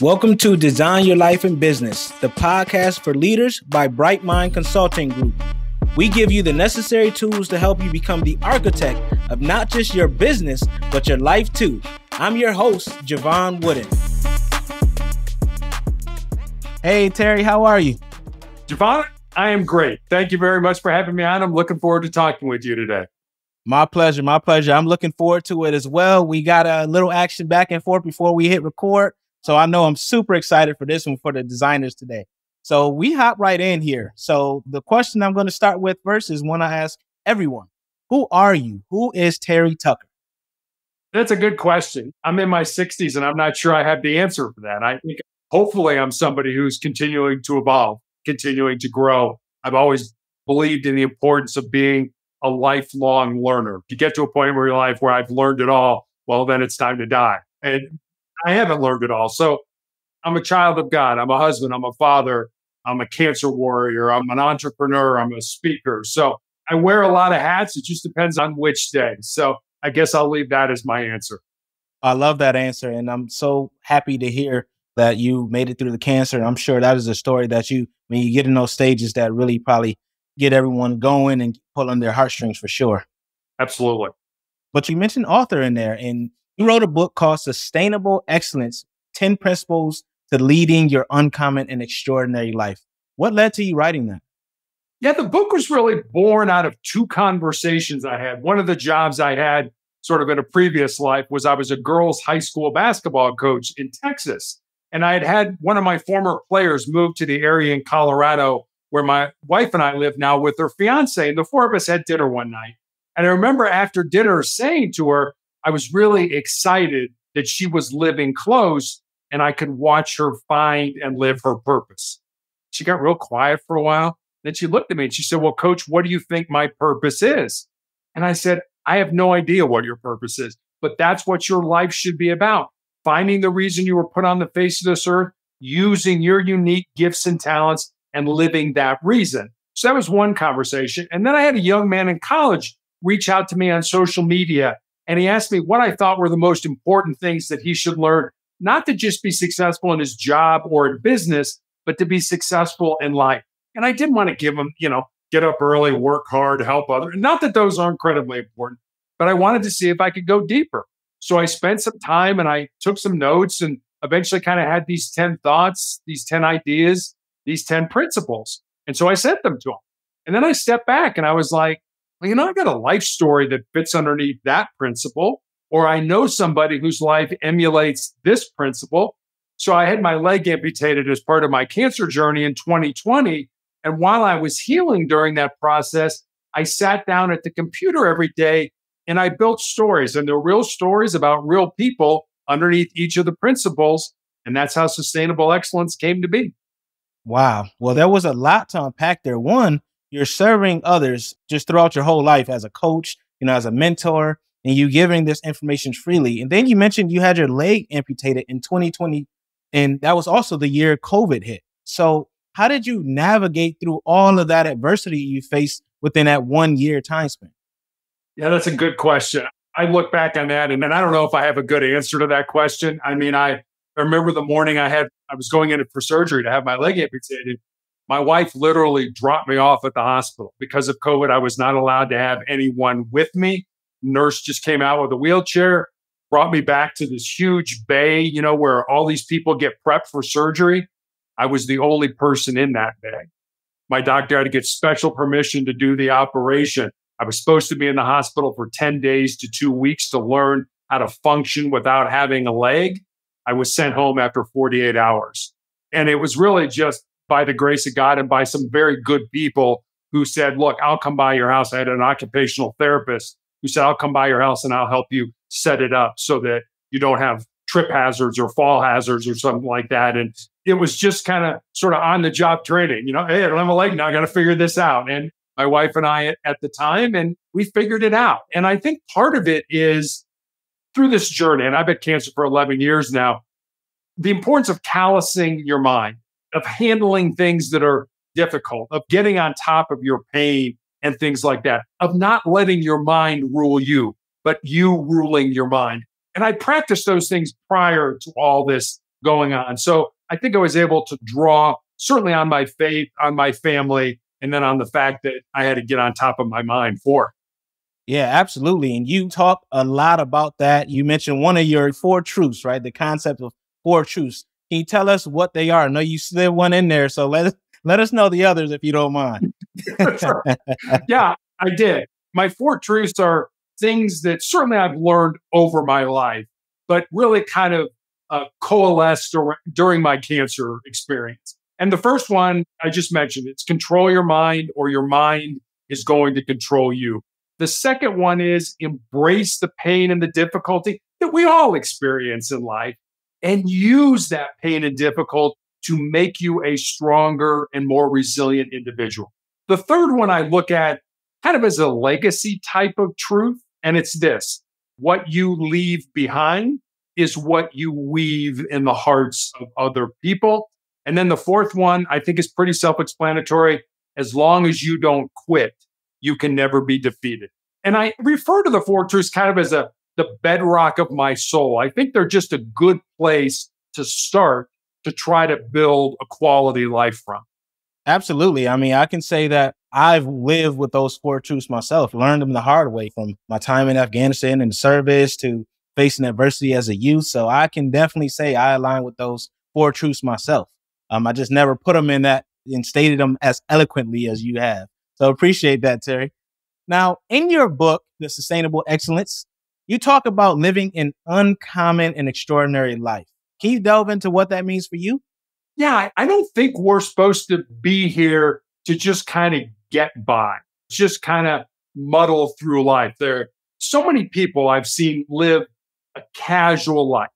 Welcome to Design Your Life in Business, the podcast for leaders by Bright Mind Consulting Group. We give you the necessary tools to help you become the architect of not just your business, but your life too. I'm your host, Jevon Wooden. Hey, Terry, how are you? Jevon, I am great. Thank you very much for having me on. I'm looking forward to talking with you today. My pleasure. My pleasure. I'm looking forward to it as well. We got a little action back and forth before we hit record. So I know I'm super excited for this one for the designers today. So we hop right in here. So the question I'm going to start with first is one I ask everyone. Who are you? Who is Terry Tucker? That's a good question. I'm in my 60s and I'm not sure I have the answer for that. I think hopefully I'm somebody who's continuing to evolve, continuing to grow. I've always believed in the importance of being a lifelong learner. If you get to a point in your life where I've learned it all, well, then it's time to die. And I haven't learned it all. So I'm a child of God. I'm a husband. I'm a father. I'm a cancer warrior. I'm an entrepreneur. I'm a speaker. So I wear a lot of hats. It just depends on which day. So I guess I'll leave that as my answer. I love that answer. And I'm so happy to hear that you made it through the cancer. I'm sure that is a story that when you get in those stages, that really probably get everyone going and pull on their heartstrings for sure. Absolutely. But you mentioned author in there, and you wrote a book called Sustainable Excellence, 10 Principles to Leading Your Uncommon and Extraordinary Life. What led to you writing that? Yeah, the book was really born out of two conversations I had. One of the jobs I had sort of in a previous life was I was a girls' high school basketball coach in Texas. And I had one of my former players move to the area in Colorado where my wife and I live now with her fiance. And the four of us had dinner one night. And I remember after dinner saying to her, I was really excited that she was living close and I could watch her find and live her purpose. She got real quiet for a while. Then she looked at me and she said, well, Coach, what do you think my purpose is? And I said, I have no idea what your purpose is, but that's what your life should be about. Finding the reason you were put on the face of this earth, using your unique gifts and talents and living that reason. So that was one conversation. And then I had a young man in college reach out to me on social media. And he asked me what I thought were the most important things that he should learn, not to just be successful in his job or in business, but to be successful in life. And I didn't want to give him, get up early, work hard, help others. Not that those are incredibly important, but I wanted to see if I could go deeper. So I spent some time and I took some notes and eventually kind of had these 10 thoughts, these 10 ideas, these 10 principles. And so I sent them to him. And then I stepped back and I was like, well, I've got a life story that fits underneath that principle, or I know somebody whose life emulates this principle. So I had my leg amputated as part of my cancer journey in 2020. And while I was healing during that process, I sat down at the computer every day and I built stories, and they're real stories about real people underneath each of the principles. And that's how sustainable excellence came to be. Wow. Well, there was a lot to unpack there. One, you're serving others just throughout your whole life as a coach, as a mentor, and you giving this information freely. And then you mentioned you had your leg amputated in 2020, and that was also the year COVID hit. So how did you navigate through all of that adversity you faced within that 1 year time span? Yeah, that's a good question. I look back on that and I don't know if I have a good answer to that question. I mean, I remember the morning I was going in for surgery to have my leg amputated. My wife literally dropped me off at the hospital. Because of COVID, I was not allowed to have anyone with me. Nurse just came out with a wheelchair, brought me back to this huge bay, where all these people get prepped for surgery. I was the only person in that bay. My doctor had to get special permission to do the operation. I was supposed to be in the hospital for 10 days to 2 weeks to learn how to function without having a leg. I was sent home after 48 hours. And it was really just by the grace of God and by some very good people who said, look, I'll come by your house. I had an occupational therapist who said, I'll come by your house and I'll help you set it up so that you don't have trip hazards or fall hazards or something like that. And it was just kind of sort of on the job training, hey, I don't have a leg now. I got to figure this out. And my wife and I at the time, and we figured it out. And I think part of it is through this journey, and I've had cancer for 11 years now, the importance of callousing your mind, of handling things that are difficult, of getting on top of your pain and things like that, of not letting your mind rule you, but you ruling your mind. And I practiced those things prior to all this going on. So I think I was able to draw certainly on my faith, on my family, and then on the fact that I had to get on top of my mind for. Yeah, absolutely. And you talk a lot about that. You mentioned one of your four truths, right? The concept of four truths. Can you tell us what they are? I know you slid one in there, so let us know the others if you don't mind. Sure. Yeah, I did. My four truths are things that certainly I've learned over my life, but really kind of coalesced during my cancer experience. And the first one I just mentioned, it's control your mind or your mind is going to control you. The second one is embrace the pain and the difficulty that we all experience in life and use that pain and difficulty to make you a stronger and more resilient individual. The third one I look at kind of as a legacy type of truth, and it's this: what you leave behind is what you weave in the hearts of other people. And then the fourth one I think is pretty self-explanatory. As long as you don't quit, you can never be defeated. And I refer to the four truths kind of as the bedrock of my soul. I think they're just a good place to start to try to build a quality life from. Absolutely. I mean, I can say that I've lived with those four truths myself, learned them the hard way from my time in Afghanistan and the service to facing adversity as a youth. So I can definitely say I align with those four truths myself. I just never put them in that and stated them as eloquently as you have. So appreciate that, Terry. Now, in your book, The Sustainable Excellence, you talk about living an uncommon and extraordinary life. Can you delve into what that means for you? Yeah, I don't think we're supposed to be here to just kind of get by, just kind of muddle through life. There are so many people I've seen live a casual life.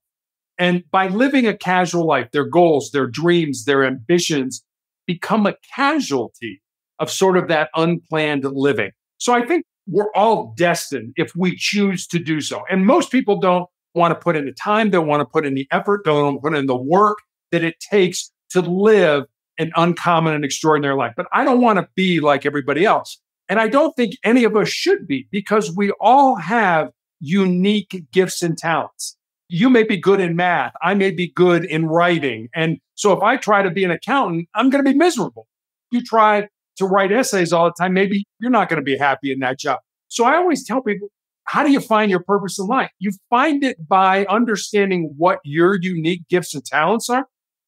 And by living a casual life, their goals, their dreams, their ambitions become a casualty of sort of that unplanned living. So I think we're all destined if we choose to do so. And most people don't want to put in the time, don't want to put in the effort, don't put in the work that it takes to live an uncommon and extraordinary life. But I don't want to be like everybody else. And I don't think any of us should be, because we all have unique gifts and talents. You may be good in math. I may be good in writing. And so if I try to be an accountant, I'm going to be miserable. You try to write essays all the time, maybe you're not going to be happy in that job. So I always tell people, how do you find your purpose in life? You find it by understanding what your unique gifts and talents are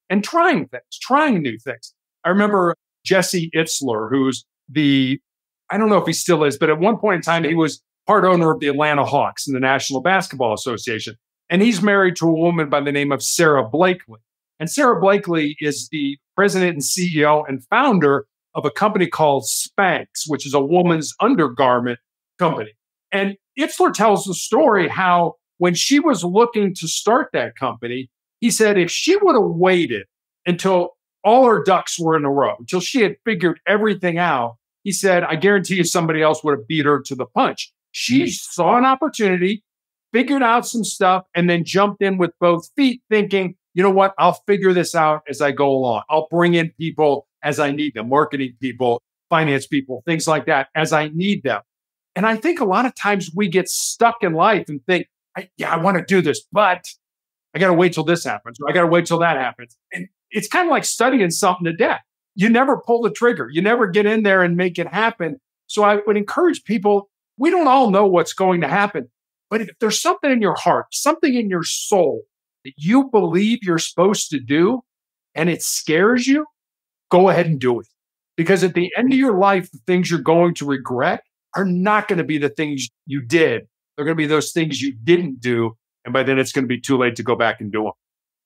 and trying things, trying new things. I remember Jesse Itzler, who's I don't know if he still is, but at one point in time, he was part owner of the Atlanta Hawks in the National Basketball Association. And he's married to a woman by the name of Sarah Blakely. And Sarah Blakely is the president and CEO and founder of a company called Spanx, which is a woman's undergarment company. And Itzler tells the story how when she was looking to start that company, he said if she would have waited until all her ducks were in a row, until she had figured everything out, he said, I guarantee you somebody else would have beat her to the punch. She saw an opportunity, figured out some stuff, and then jumped in with both feet thinking, you know what, I'll figure this out as I go along. I'll bring in people as I need them, marketing people, finance people, things like that as I need them. And I think a lot of times we get stuck in life and think, I want to do this, but I got to wait till this happens, or I got to wait till that happens. And it's kind of like studying something to death. You never pull the trigger. You never get in there and make it happen. So I would encourage people, we don't all know what's going to happen, but if there's something in your heart, something in your soul that you believe you're supposed to do, and it scares you, go ahead and do it. Because at the end of your life, the things you're going to regret are not going to be the things you did. They're going to be those things you didn't do. And by then it's going to be too late to go back and do them.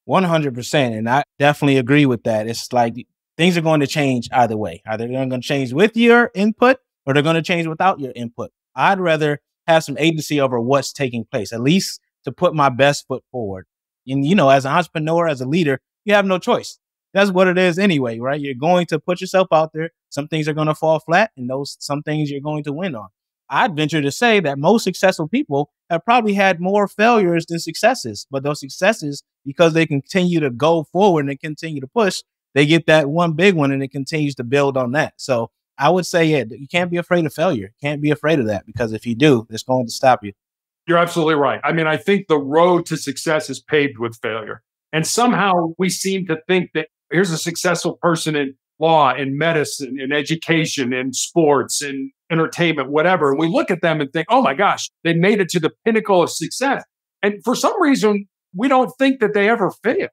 100%. And I definitely agree with that. It's like things are going to change either way. Either they're going to change with your input or they're going to change without your input. I'd rather have some agency over what's taking place, at least to put my best foot forward. And, as an entrepreneur, as a leader, you have no choice. That's what it is anyway, right? You're going to put yourself out there. Some things are going to fall flat and some things you're going to win on. I'd venture to say that most successful people have probably had more failures than successes, but those successes, because they continue to go forward and they continue to push, they get that one big one and it continues to build on that. So I would say, you can't be afraid of failure. Can't be afraid of that, because if you do, it's going to stop you. You're absolutely right. I mean, I think the road to success is paved with failure. And somehow we seem to think that here's a successful person in law, in medicine, in education, in sports, in entertainment, whatever. And we look at them and think, oh my gosh, they made it to the pinnacle of success. And for some reason, we don't think that they ever fail.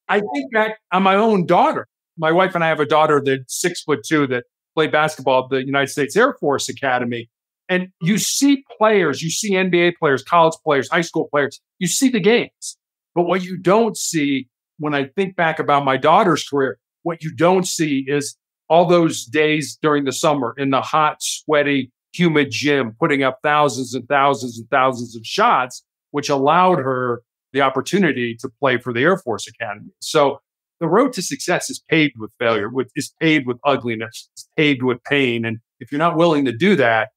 I think back on my own daughter. My wife and I have a daughter that's 6'2" that played basketball at the United States Air Force Academy. And you see players, you see NBA players, college players, high school players, you see the games. But what you don't see when I think back about my daughter's career, what you don't see is all those days during the summer in the hot, sweaty, humid gym, putting up thousands and thousands and thousands of shots, which allowed her the opportunity to play for the Air Force Academy. So the road to success is paved with failure, is paved with ugliness, it's paved with pain. And if you're not willing to do that,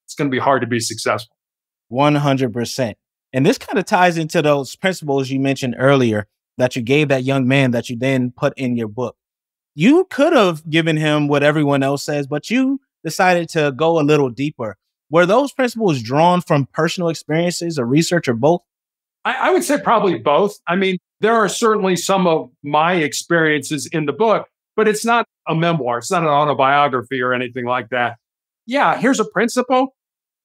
it's going to be hard to be successful. 100%. And this kind of ties into those principles you mentioned earlier that you gave that young man that you then put in your book. You could have given him what everyone else says, but you decided to go a little deeper. Were those principles drawn from personal experiences or research or both? I would say probably both. I mean, there are certainly some of my experiences in the book, but it's not a memoir. It's not an autobiography or anything like that. Yeah, here's a principle.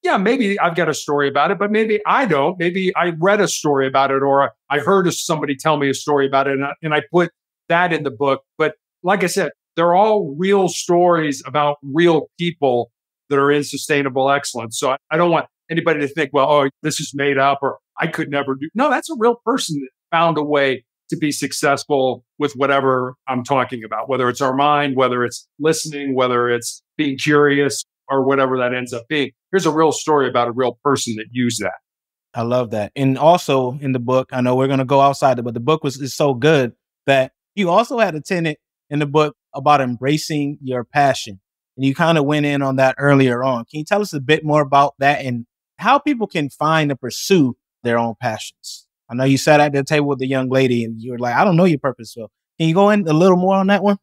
Yeah, maybe I've got a story about it, but maybe I don't. Maybe I read a story about it or I heard somebody tell me a story about it and I put that in the book. But like I said, they're all real stories about real people that are in sustainable excellence. So I don't want anybody to think, well, oh, this is made up or I could never do. No, that's a real person that found a way to be successful with whatever I'm talking about, whether it's our mind, whether it's listening, whether it's being curious or whatever that ends up being. Here's a real story about a real person that used that. I love that. And also in the book, I know we're going to go outside it, but the book is so good that you also had a tenet in the book about embracing your passion. And you kind of went in on that earlier on. Can you tell us a bit more about that and how people can find and pursue their own passions? I know you sat at the table with the young lady and you were like, I don't know your purpose. So can you go in a little more on that one?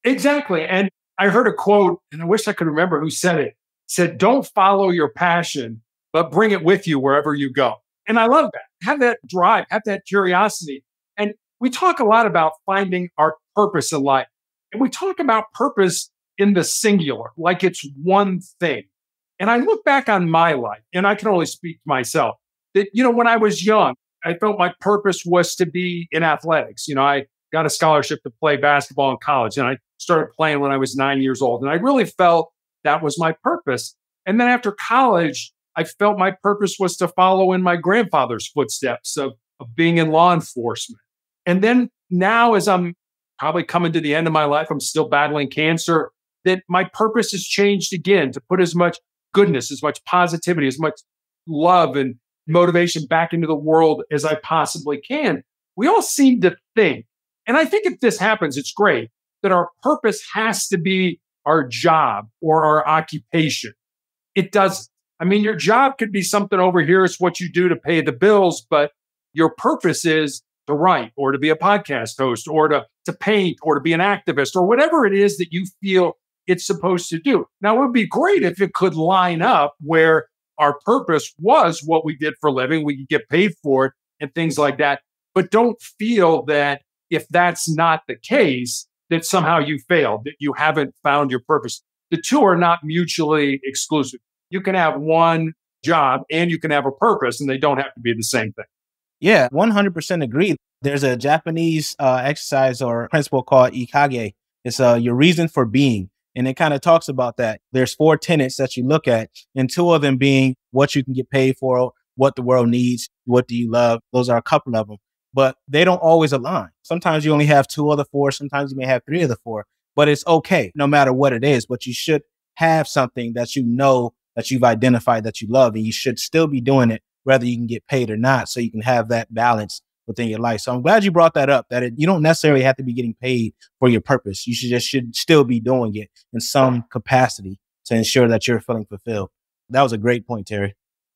Exactly. And I heard a quote, and I wish I could remember who said it. It said, don't follow your passion, but bring it with you wherever you go. And I love that. Have that drive, have that curiosity. And we talk a lot about finding our purpose in life. And we talk about purpose in the singular, like it's one thing. And I look back on my life, and I can only speak to myself, that, when I was young, I felt my purpose was to be in athletics. I got a scholarship to play basketball in college, and I started playing when I was 9 years old. And I really felt that was my purpose. And then after college, I felt my purpose was to follow in my grandfather's footsteps of being in law enforcement. And then now, as I'm probably coming to the end of my life, I'm still battling cancer, that my purpose has changed again to put as much goodness, as much positivity, as much love and motivation back into the world as I possibly can. We all seem to think, and I think if this happens, it's great, that our purpose has to be our job or our occupation. It doesn't. I mean, your job could be something over here. It's what you do to pay the bills, but your purpose is to write or to be a podcast host or to paint or to be an activist or whatever it is that you feel it's supposed to do. Now, it would be great if it could line up where our purpose was what we did for a living. We could get paid for it and things like that. But don't feel that if that's not the case, that somehow you failed, that you haven't found your purpose. The two are not mutually exclusive. You can have one job and you can have a purpose, and they don't have to be the same thing. Yeah, 100% agree. There's a Japanese exercise or principle called ikage. It's your reason for being. And it kind of talks about that. There's 4 tenets that you look at, and 2 of them being what you can get paid for, what the world needs, what do you love. Those are a couple of them, but they don't always align. Sometimes you only have 2 of the 4. Sometimes you may have 3 of the 4, but it's okay no matter what it is. But you should have something that you know that you've identified that you love, and you should still be doing it, whether you can get paid or not, so you can have that balance within your life. So I'm glad you brought that up, that you don't necessarily have to be getting paid for your purpose. You should still be doing it in some capacity to ensure that you're feeling fulfilled. That was a great point, Terry.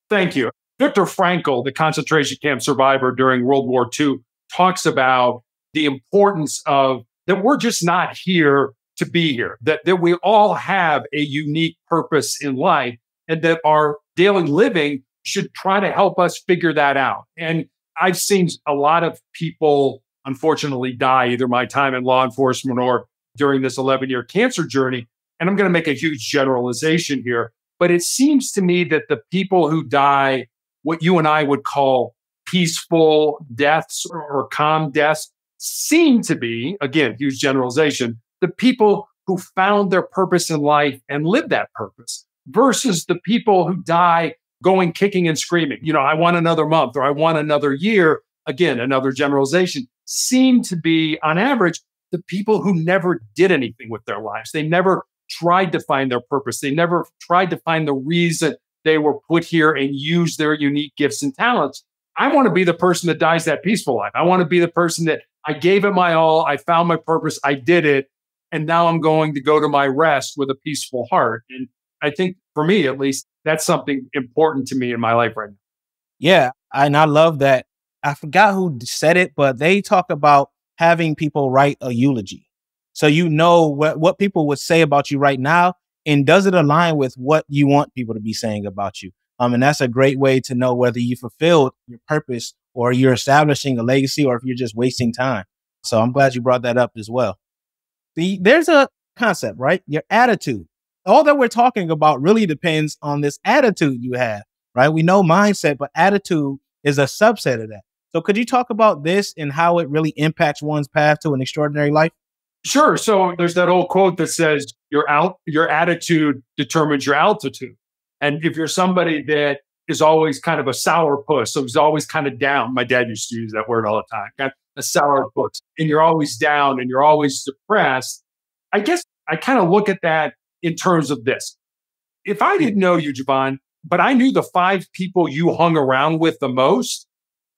Thank you. Viktor Frankl, the concentration camp survivor during World War II, talks about the importance of that we're just not here to be here, that we all have a unique purpose in life, and that our daily living should try to help us figure that out. And I've seen a lot of people unfortunately die, either my time in law enforcement or during this 11-year cancer journey. And I'm going to make a huge generalization here, but it seems to me that the people who die, what you and I would call peaceful deaths or calm deaths, seem to be, again, huge generalization, the people who found their purpose in life and lived that purpose versus the people who die going kicking and screaming. I want another month or I want another year. Again, another generalization, seem to be, on average, the people who never did anything with their lives. They never tried to find their purpose. They never tried to find the reason they were put here and use their unique gifts and talents. I want to be the person that dies that peaceful life. I want to be the person that I gave it my all. I found my purpose. I did it. And now I'm going to go to my rest with a peaceful heart. And I think for me, at least, that's something important to me in my life right now. Yeah. And I love that. I forgot who said it, but they talk about having people write a eulogy. So you know what people would say about you right now, and does it align with what you want people to be saying about you? And that's a great way to know whether you fulfilled your purpose or you're establishing a legacy or if you're just wasting time. So I'm glad you brought that up as well. There's a concept, right? Your attitude. All that we're talking about really depends on this attitude you have, right? We know mindset, but attitude is a subset of that. So could you talk about this and how it really impacts one's path to an extraordinary life? Sure. So there's that old quote that says your attitude determines your altitude. And if you're somebody that is always kind of a sourpuss, so he's always kind of down. My dad used to use that word all the time. Got a sourpuss, and you're always down and you're always depressed. I guess I kind of look at that in terms of this. If I didn't know you, Jevon, but I knew the 5 people you hung around with the most,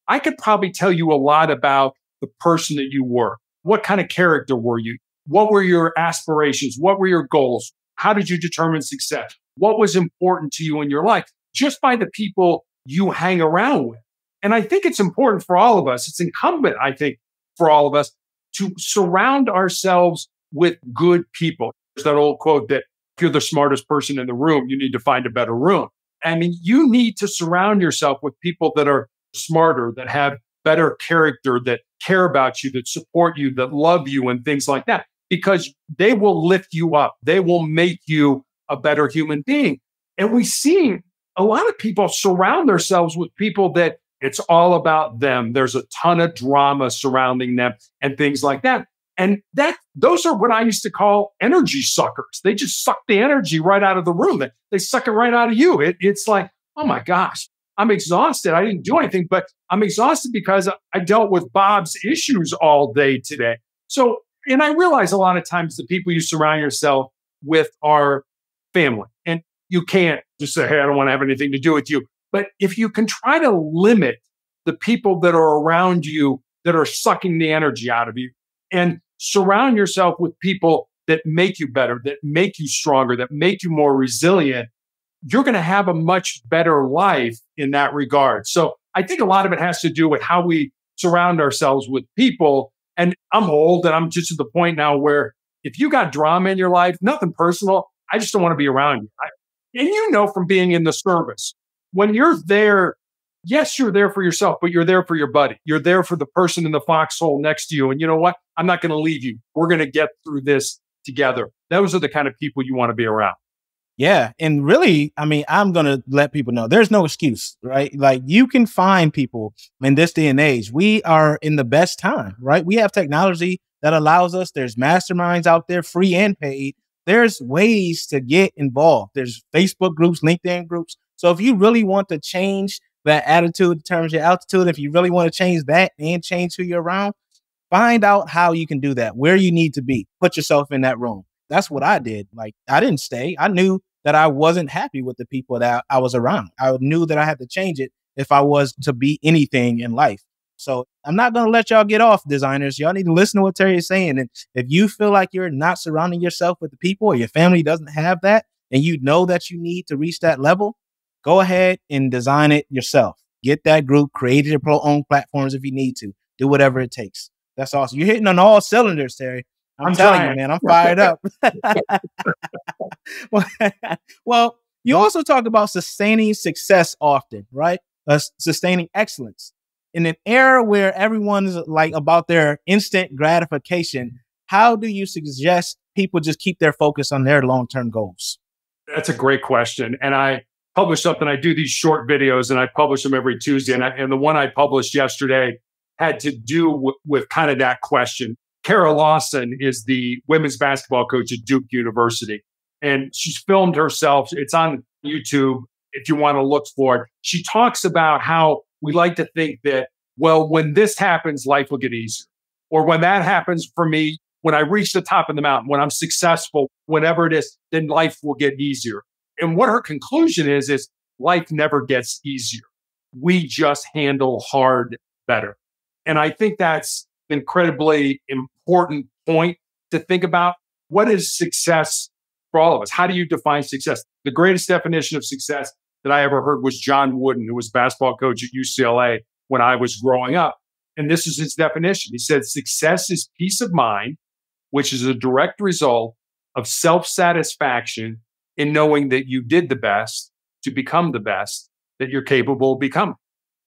I could probably tell you a lot about the person that you were. What kind of character were you? What were your aspirations? What were your goals? How did you determine success? What was important to you in your life? Just by the people you hang around with. And I think it's important for all of us. It's incumbent, I think, for all of us to surround ourselves with good people. There's that old quote that if you're the smartest person in the room, you need to find a better room. I mean, you need to surround yourself with people that are smarter, that have better character, that care about you, that support you, that love you, and things like that, because they will lift you up. They will make you a better human being. And we see a lot of people surround themselves with people that it's all about them. There's a ton of drama surrounding them and things like that. And those are what I used to call energy suckers. They just suck the energy right out of the room. They suck it right out of you. It's like, oh my gosh, I'm exhausted. I didn't do anything, but I'm exhausted because I dealt with Bob's issues all day today. So, and I realize a lot of times the people you surround yourself with are family. And you can't just say, hey, I don't want to have anything to do with you. But if you can try to limit the people that are around you that are sucking the energy out of you and surround yourself with people that make you better, that make you stronger, that make you more resilient, you're going to have a much better life in that regard. So I think a lot of it has to do with how we surround ourselves with people. And I'm old and I'm just at the point now where if you got drama in your life, nothing personal, I just don't want to be around you. And you know from being in the service, when you're there, yes, you're there for yourself, but you're there for your buddy. You're there for the person in the foxhole next to you. And you know what? I'm not going to leave you. We're going to get through this together. Those are the kind of people you want to be around. Yeah. And really, I mean, I'm going to let people know there's no excuse, right? Like you can find people in this day and age. We are in the best time, right? We have technology that allows us. There's masterminds out there, free and paid. There's ways to get involved. There's Facebook groups, LinkedIn groups. So if you really want to change that attitude in terms of your altitude, if you really want to change that and change who you're around, find out how you can do that, where you need to be. Put yourself in that room. That's what I did. Like I didn't stay. I knew that I wasn't happy with the people that I was around. I knew that I had to change it if I was to be anything in life. So I'm not going to let y'all get off, designers. Y'all need to listen to what Terry is saying. And if you feel like you're not surrounding yourself with the people or your family doesn't have that, and you know that you need to reach that level, go ahead and design it yourself. Get that group, create your own platforms if you need to. Do whatever it takes. That's awesome. You're hitting on all cylinders, Terry. I'm telling you, man, I'm fired up. Well, you also talk about sustaining success often, right? Sustaining excellence. in an era where everyone's like about their instant gratification, how do you suggest people just keep their focus on their long-term goals? That's a great question. And I publish something. I do these short videos and I publish them every Tuesday. And the one I published yesterday had to do with kind of that question. Kara Lawson is the women's basketball coach at Duke University. And she's filmed herself. It's on YouTube if you want to look for it. She talks about how we like to think that, well, when this happens, life will get easier. Or when that happens for me, when I reach the top of the mountain, when I'm successful, whatever it is, then life will get easier. And what her conclusion is life never gets easier. We just handle hard better. And I think that's an incredibly important point to think about. What is success for all of us? How do you define success? The greatest definition of success that I ever heard was Jevon Wooden, who was basketball coach at UCLA when I was growing up. And this is his definition. He said, success is peace of mind, which is a direct result of self-satisfaction in knowing that you did the best to become the best that you're capable of becoming.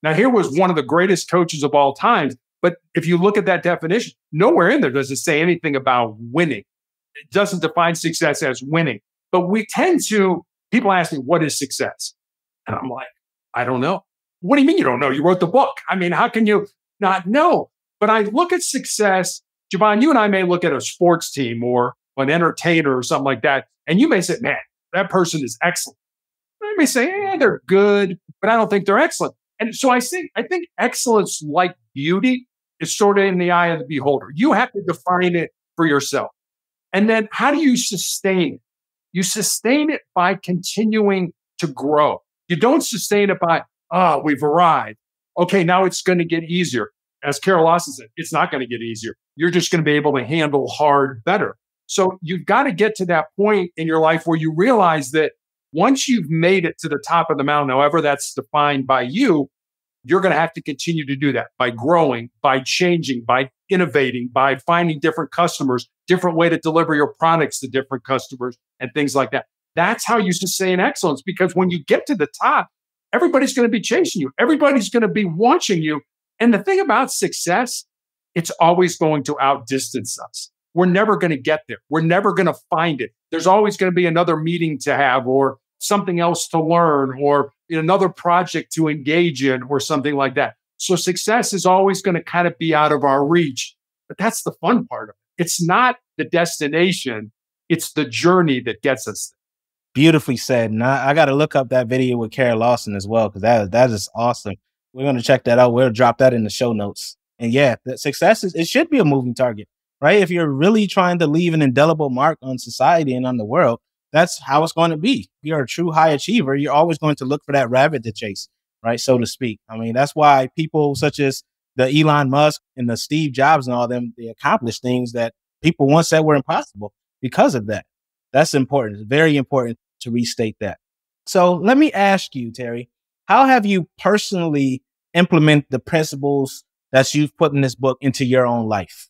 Now, here was one of the greatest coaches of all time. But if you look at that definition, nowhere in there does it say anything about winning. It doesn't define success as winning. But we tend to, people ask me, what is success? And I'm like, I don't know. What do you mean you don't know? You wrote the book. I mean, how can you not know? But I look at success. Jevon, you and I may look at a sports team or an entertainer or something like that. And you may say, man, that person is excellent. I may say, yeah, they're good, but I don't think they're excellent. And so I think excellence, like beauty, is sort of in the eye of the beholder. You have to define it for yourself. And then how do you sustain it? You sustain it by continuing to grow. You don't sustain it by, we've arrived. Okay, now it's going to get easier. As Kara Lawson said, it's not going to get easier. You're just going to be able to handle hard better. So you've got to get to that point in your life where you realize that once you've made it to the top of the mountain, however that's defined by you, you're going to have to continue to do that by growing, by changing, by innovating, by finding different customers, different way to deliver your products to different customers and things like that. That's how you sustain excellence, because when you get to the top, everybody's going to be chasing you. Everybody's going to be watching you. And the thing about success, it's always going to outdistance us. We're never going to get there. We're never going to find it. There's always going to be another meeting to have or something else to learn or another project to engage in or something like that. So success is always going to kind of be out of our reach. But that's the fun part of it. It's not the destination. It's the journey that gets us there. Beautifully said. And I got to look up that video with Kara Lawson as well, because that is awesome. We're going to check that out. We'll drop that in the show notes. And yeah, the success it should be a moving target, right? If you're really trying to leave an indelible mark on society and on the world, that's how it's going to be. If you're a true high achiever, you're always going to look for that rabbit to chase, right? So to speak. I mean, that's why people such as the Elon Musk and the Steve Jobs and all them, they accomplish things that people once said were impossible because of that. That's important. It's very important to restate that. So let me ask you, Terry, how have you personally implement the principles that you've put in this book into your own life?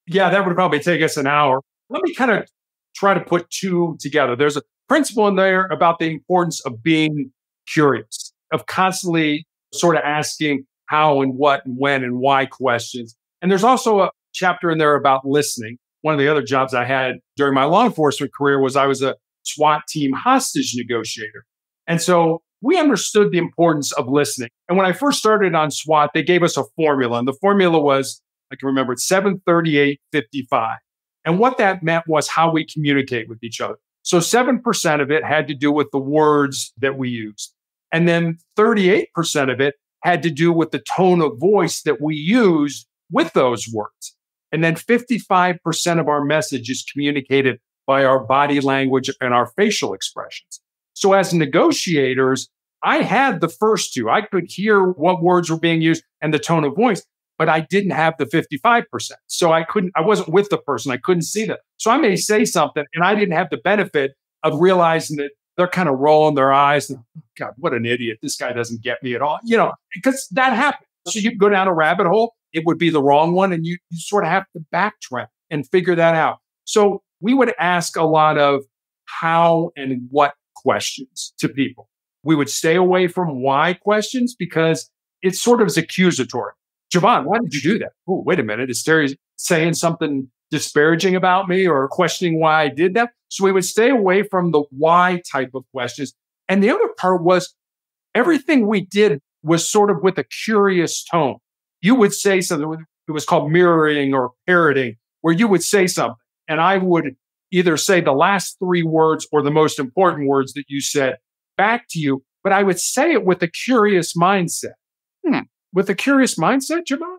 Yeah, that would probably take us an hour. Let me kind of try to put two together. There's a principle in there about the importance of being curious, of constantly sort of asking how and what and when and why questions. And there's also a chapter in there about listening. One of the other jobs I had during my law enforcement career was I was a SWAT team hostage negotiator. And so we understood the importance of listening. And when I first started on SWAT, they gave us a formula. And the formula was, I can remember it, 738-55. And what that meant was how we communicate with each other. So 7% of it had to do with the words that we used. And then 38% of it had to do with the tone of voice that we used with those words. And then 55% of our message is communicated by our body language and our facial expressions. So as negotiators, I had the first two. I could hear what words were being used and the tone of voice, but I didn't have the 55%. So I wasn't with the person. I couldn't see them. So I may say something and I didn't have the benefit of realizing that they're kind of rolling their eyes. And, God, what an idiot. This guy doesn't get me at all. Because that happens. So you go down a rabbit hole, it would be the wrong one. And you sort of have to backtrack and figure that out. So we would ask a lot of how and what questions to people. We would stay away from why questions because it sort of is accusatory. Jevon, why did you do that? Oh, wait a minute. Is Terry saying something disparaging about me or questioning why I did that? So we would stay away from the why type of questions. And the other part was everything we did was sort of with a curious tone. You would say something, it was called mirroring or parroting, where you would say something, and I would either say the last three words or the most important words that you said back to you, but I would say it with a curious mindset. With a curious mindset, Jevon?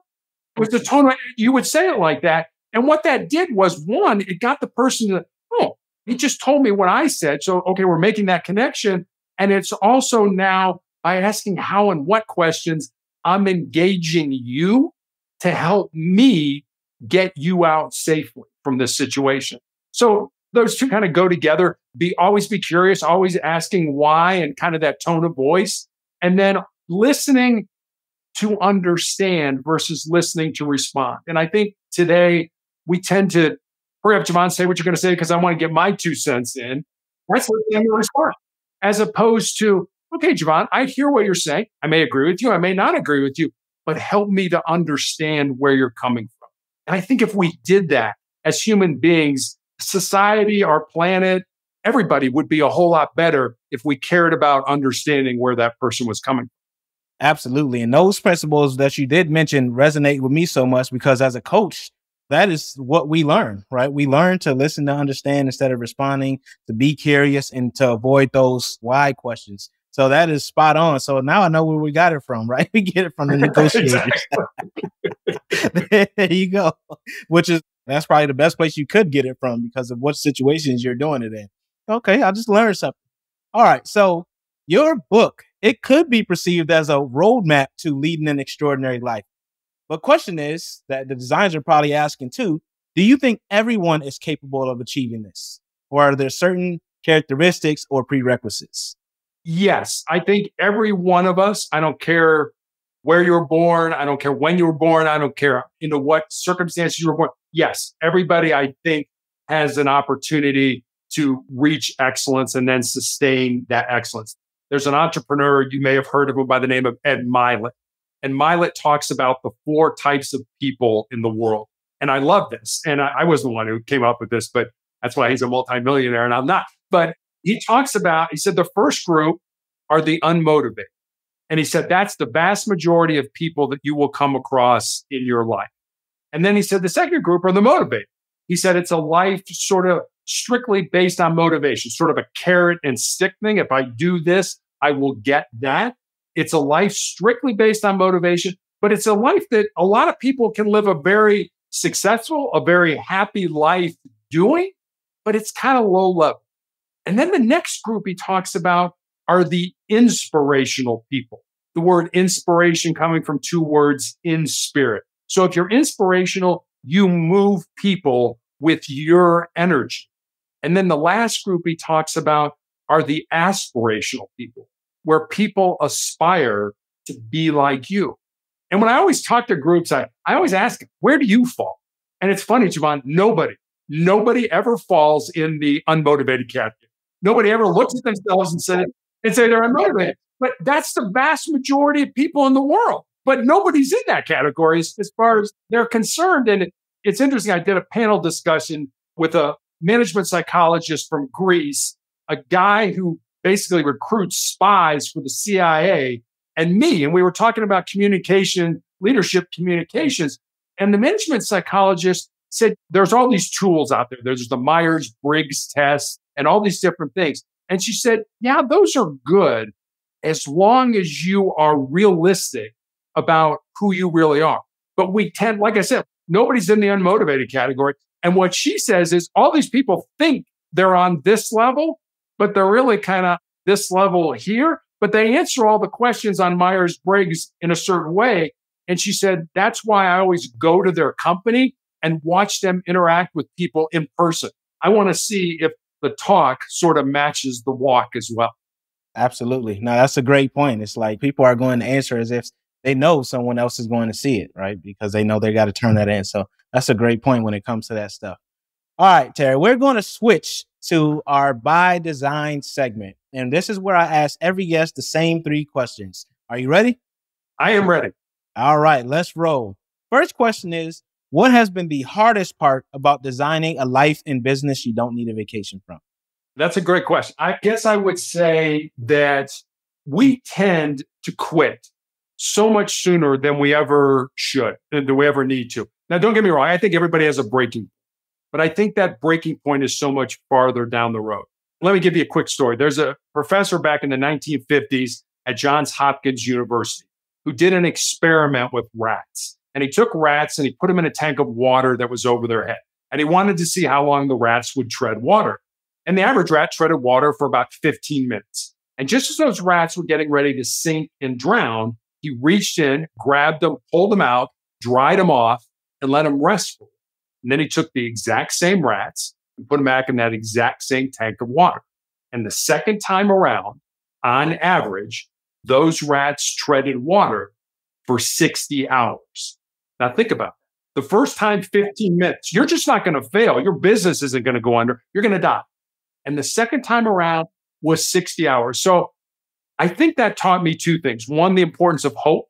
With the tone, you would say it like that. And what that did was, one, it got the person to, oh, he just told me what I said. So, okay, we're making that connection. And it's also now by asking how and what questions, I'm engaging you to help me get you out safely from this situation. So those two kind of go together. Always be curious, always asking why and kind of that tone of voice. And then listening to understand versus listening to respond. And I think today we tend to, hurry up, Jevon, say what you're going to say because I want to get my 2 cents in. That's listening to respond. As opposed to, okay, Jevon, I hear what you're saying. I may agree with you. I may not agree with you, but help me to understand where you're coming from. And I think if we did that as human beings, society, our planet, everybody would be a whole lot better if we cared about understanding where that person was coming from. Absolutely. And those principles that you did mention resonate with me so much because as a coach, that is what we learn, right? We learn to listen to understand instead of responding, to be curious and to avoid those why questions. So that is spot on. So now I know where we got it from, right? We get it from the negotiators. There you go. That's probably the best place you could get it from because of what situations you're doing it in. Okay, I just learned something. All right. So your book, it could be perceived as a roadmap to leading an extraordinary life. But question is that the designers are probably asking too, do you think everyone is capable of achieving this? Or are there certain characteristics or prerequisites? Yes, I think every one of us, I don't care where you were born, I don't care when you were born, I don't care into what circumstances you were born. Yes, everybody, I think, has an opportunity to reach excellence and then sustain that excellence. There's an entrepreneur, you may have heard of him by the name of Ed Mylett. And Mylett talks about the 4 types of people in the world. And I love this. And I was the one who came up with this, but that's why he's a multimillionaire and I'm not. But he said the first group are the unmotivated. And he said that's the vast majority of people that you will come across in your life. And then he said the second group are the motivated. He said it's a life sort of strictly based on motivation, sort of a carrot and stick thing. If I do this, I will get that. It's a life strictly based on motivation, but it's a life that a lot of people can live a very successful, a very happy life doing, but it's kind of low level. And then the next group he talks about are the inspirational people. The word inspiration coming from 2 words, in spirit. So if you're inspirational, you move people with your energy. And then the last group he talks about are the aspirational people, where people aspire to be like you. And when I always talk to groups, I always ask, where do you fall? And it's funny, Jevon, nobody ever falls in the unmotivated category. Nobody ever looks at themselves and say they're unmotivated. But that's the vast majority of people in the world. But nobody's in that category as far as they're concerned. And it's interesting. I did a panel discussion with a management psychologist from Greece, a guy who basically recruits spies for the CIA and me. And we were talking about communication, leadership communications. And the management psychologist said, there's all these tools out there. There's the Myers-Briggs test and all these different things. And she said, yeah, those are good as long as you are realistic about who you really are. But we tend, like I said, nobody's in the unmotivated category. And what she says is all these people think they're on this level, but they're really kind of this level here. But they answer all the questions on Myers-Briggs in a certain way. And she said, that's why I always go to their company and watch them interact with people in person. I want to see if the talk sort of matches the walk as well. Absolutely. Now, that's a great point. It's like people are going to answer as if they know someone else is going to see it, right? Because they know they got to turn that in. So that's a great point when it comes to that stuff. All right, Terry, we're going to switch to our by design segment. And this is where I ask every guest the same 3 questions. Are you ready? I am ready. All right, let's roll. First question is, what has been the hardest part about designing a life and business you don't need a vacation from? That's a great question. I guess I would say that we tend to quit so much sooner than we ever should, than we ever need to. Now, don't get me wrong. I think everybody has a breaking point, but I think that breaking point is so much farther down the road. Let me give you a quick story. There's a professor back in the 1950s at Johns Hopkins University who did an experiment with rats. And he took rats and he put them in a tank of water that was over their head. And he wanted to see how long the rats would tread water. And the average rat treaded water for about 15 minutes. And just as those rats were getting ready to sink and drown, he reached in, grabbed them, pulled them out, dried them off, and let them rest for a while. And then he took the exact same rats and put them back in that exact same tank of water. And the second time around, on average, those rats treaded water for 60 hours. Now think about it. The first time, 15 minutes, you're just not going to fail. Your business isn't going to go under. You're going to die. And the second time around was 60 hours. So I think that taught me two things. One, the importance of hope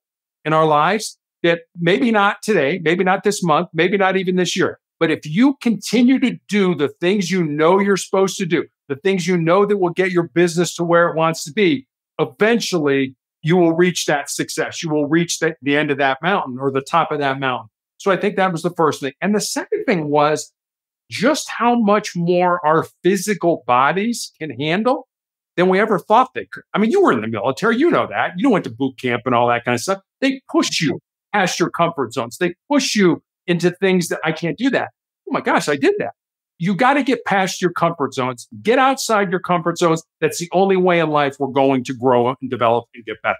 in our lives, that maybe not today, maybe not this month, maybe not even this year. But if you continue to do the things you know you're supposed to do, the things you know that will get your business to where it wants to be, eventually you will reach that success. You will reach the end of that mountain or the top of that mountain. So I think that was the first thing. And the second thing was just how much more our physical bodies can handle than we ever thought they could. I mean, you were in the military, you know that. You went to boot camp and all that kind of stuff. They push you past your comfort zones. They push you into things that I can't do that. Oh my gosh, I did that. You got to get past your comfort zones, get outside your comfort zones. That's the only way in life we're going to grow and develop and get better.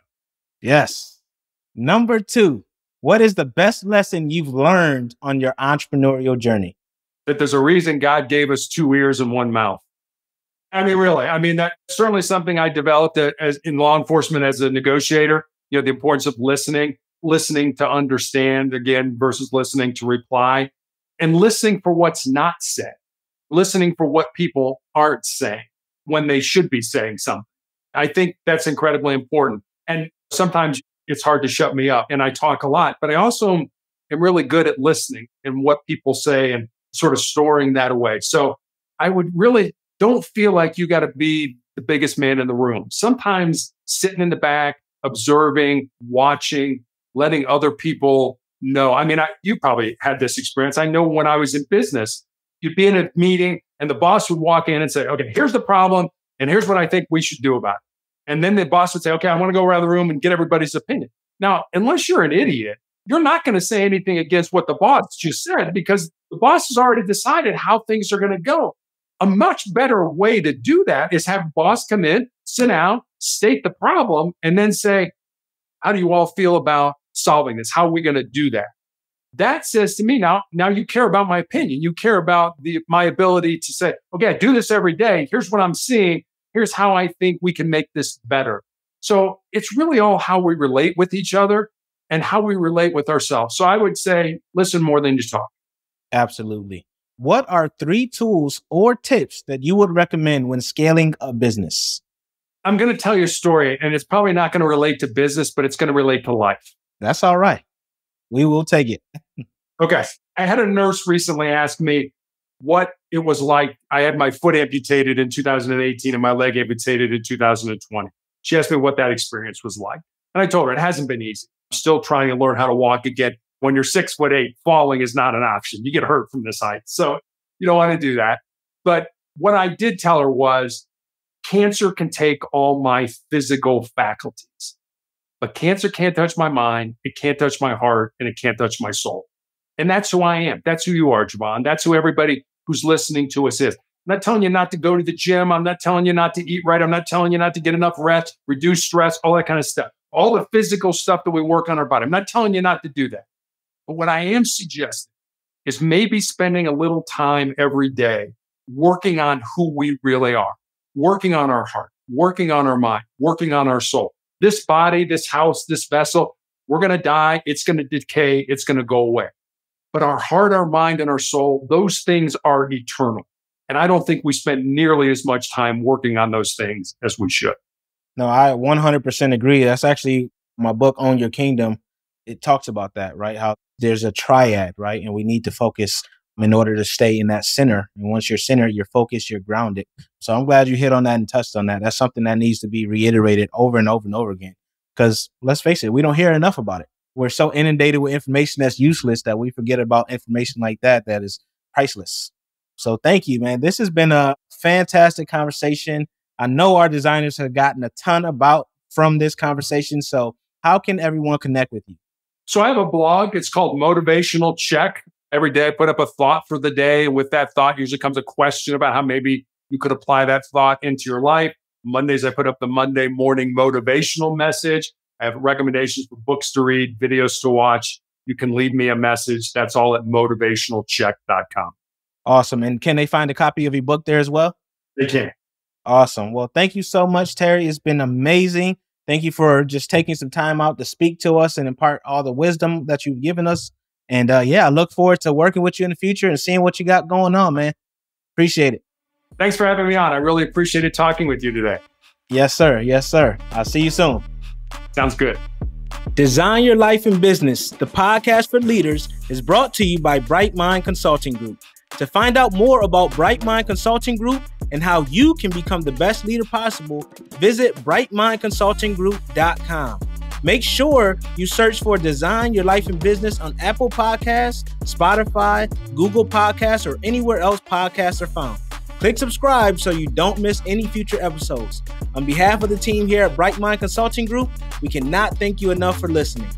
Yes. Number two, what is the best lesson you've learned on your entrepreneurial journey? That there's a reason God gave us two ears and one mouth. I mean, really, that's certainly something I developed as in law enforcement as a negotiator, the importance of listening to understand again, versus listening to reply, and listening for what's not said, listening for what people aren't saying when they should be saying something. I think that's incredibly important. And sometimes it's hard to shut me up and I talk a lot, but I also am really good at listening and what people say and sort of storing that away. So I would really don't feel like you got to be the biggest man in the room. Sometimes sitting in the back, observing, watching, letting other people know. I mean, you probably had this experience. I know when I was in business, you'd be in a meeting and the boss would walk in and say, okay, here's the problem. And here's what I think we should do about it. And then the boss would say, okay, I want to go around the room and get everybody's opinion. Now, unless you're an idiot, you're not going to say anything against what the boss just said because the boss has already decided how things are going to go. A much better way to do that is have a boss come in, sit down, state the problem, and then say, how do you all feel about solving this? How are we going to do that? That says to me, now you care about my opinion. You care about my ability to say, okay, I do this every day. Here's what I'm seeing. Here's how I think we can make this better. So it's really all how we relate with each other and how we relate with ourselves. So I would say, listen more than you talk. Absolutely. What are 3 tools or tips that you would recommend when scaling a business? I'm going to tell you a story, and it's probably not going to relate to business, but it's going to relate to life. That's all right. We will take it. Okay. I had a nurse recently ask me what it was like. I had my foot amputated in 2018 and my leg amputated in 2020. She asked me what that experience was like. And I told her it hasn't been easy. I'm still trying to learn how to walk again. When you're 6'8", falling is not an option. You get hurt from this height. So you don't want to do that. But what I did tell her was cancer can take all my physical faculties, but cancer can't touch my mind. It can't touch my heart and it can't touch my soul. And that's who I am. That's who you are, Jevon. That's who everybody who's listening to us is. I'm not telling you not to go to the gym. I'm not telling you not to eat right. I'm not telling you not to get enough rest, reduce stress, all that kind of stuff. All the physical stuff that we work on our body. I'm not telling you not to do that. But what I am suggesting is maybe spending a little time every day working on who we really are, working on our heart, working on our mind, working on our soul. This body, this house, this vessel, we're going to die. It's going to decay. It's going to go away. But our heart, our mind, and our soul, those things are eternal. And I don't think we spend nearly as much time working on those things as we should. No, I 100% agree. That's actually my book, Own Your Kingdom. it talks about that, right? How there's a triad, right? And we need to focus in order to stay in that center. And once you're centered, you're focused, you're grounded. So I'm glad you hit on that and touched on that. That's something that needs to be reiterated over and over and over again. Because let's face it, we don't hear enough about it. We're so inundated with information that's useless that we forget about information like that is priceless. So thank you, man. This has been a fantastic conversation. I know our designers have gotten a ton from this conversation. So how can everyone connect with you? So I have a blog. It's called Motivational Check. Every day I put up a thought for the day. With that thought usually comes a question about how maybe you could apply that thought into your life. Mondays, I put up the Monday morning motivational message. I have recommendations for books to read, videos to watch. You can leave me a message. That's all at motivationalcheck.com. Awesome. And can they find a copy of your book there as well? They can. Awesome. Well, thank you so much, Terry. It's been amazing. Thank you for just taking some time out to speak to us and impart all the wisdom that you've given us. And I look forward to working with you in the future and seeing what you got going on, man. Appreciate it. Thanks for having me on. I really appreciated talking with you today. Yes, sir. Yes, sir. I'll see you soon. Sounds good. Design Your Life in Business, the podcast for leaders, is brought to you by Bright Mind Consulting Group. To find out more about Bright Mind Consulting Group and how you can become the best leader possible, visit brightmindconsultinggroup.com. Make sure you search for Design Your Life in Business on Apple Podcasts, Spotify, Google Podcasts, or anywhere else podcasts are found. Click subscribe so you don't miss any future episodes. On behalf of the team here at Bright Mind Consulting Group, we cannot thank you enough for listening.